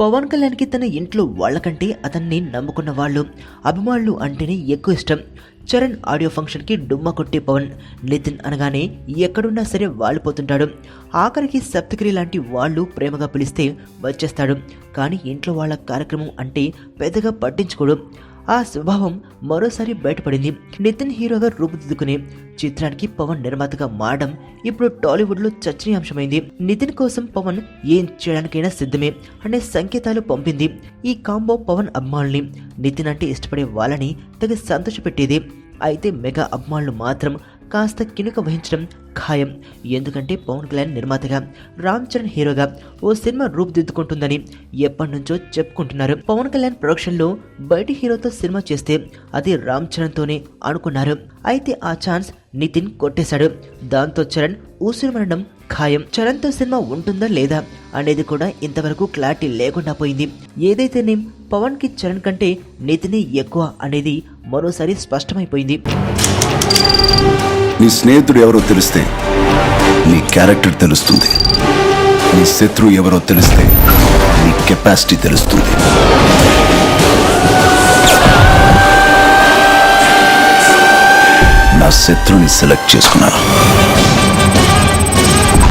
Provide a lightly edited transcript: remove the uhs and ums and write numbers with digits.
పవన్ కళ్యాణ్కి తన ఇంట్లో వాళ్ళకంటే అతన్ని నమ్ముకున్న వాళ్ళు, అభిమానులు అంటేనే ఎక్కువ ఇష్టం. చరణ్ ఆడియో ఫంక్షన్కి డుమ్మ కొట్టే పవన్, నితిన్ అనగానే ఎక్కడున్నా సరే వాలిపోతుంటాడు. ఆఖరికి సప్తగిరి లాంటి వాళ్ళు ప్రేమగా పిలిస్తే వచ్చేస్తాడు. కానీ ఇంట్లో వాళ్ళ కార్యక్రమం అంటే పెద్దగా పట్టించుకోడు. ఆ స్వభావం మరోసారి బయటపడింది. నితిన్ హీరోగా రూపుదిద్దుకునే చిత్రానికి పవన్ నిర్మాతగా మారడం ఇప్పుడు టాలీవుడ్ లో చర్చనీయాంశమైంది. నితిన్ కోసం పవన్ ఏం చేయడానికైనా సిద్ధమే అనే సంకేతాలు పంపింది. ఈ కాంబో పవన్ అభిమానుల్ని, నితిన్ అంటే ఇష్టపడే వాళ్ళని తెగ సంతోషపెట్టేది. అయితే మెగా అభిమానులు మాత్రం కాస్త కినుక వహించడం ఖాయం. ఎందుకంటే పవన్ కళ్యాణ్ నిర్మాతగా, రామ్ చరణ్ హీరోగా ఓ సినిమా రూపుదిద్దుకుంటుందని ఎప్పటి నుంచో చెప్పుకుంటున్నారు. పవన్ కళ్యాణ్ ప్రొడక్షన్ లో బయటి హీరోతో సినిమా చేస్తే అది రామ్ చరణ్ తోనే అనుకున్నారు. అయితే ఆ ఛాన్స్ నితిన్ కొట్టేశాడు. దాంతో చరణ్ ఊసిరిమనడం ఖాయం. చరణ్ తో సినిమా ఉంటుందా లేదా అనేది కూడా ఇంతవరకు క్లారిటీ లేకుండా పోయింది. ఏదైతేనే పవన్ కి చరణ్ కంటే నితినే ఎక్కువ అనేది మరోసారి స్పష్టమైపోయింది. నీ స్నేహితుడు ఎవరో తెలిస్తే నీ క్యారెక్టర్ తెలుస్తుంది. నీ శత్రువు ఎవరో తెలిస్తే నీ కెపాసిటీ తెలుస్తుంది. నా శత్రువుని సెలెక్ట్ చేసుకున్నాను.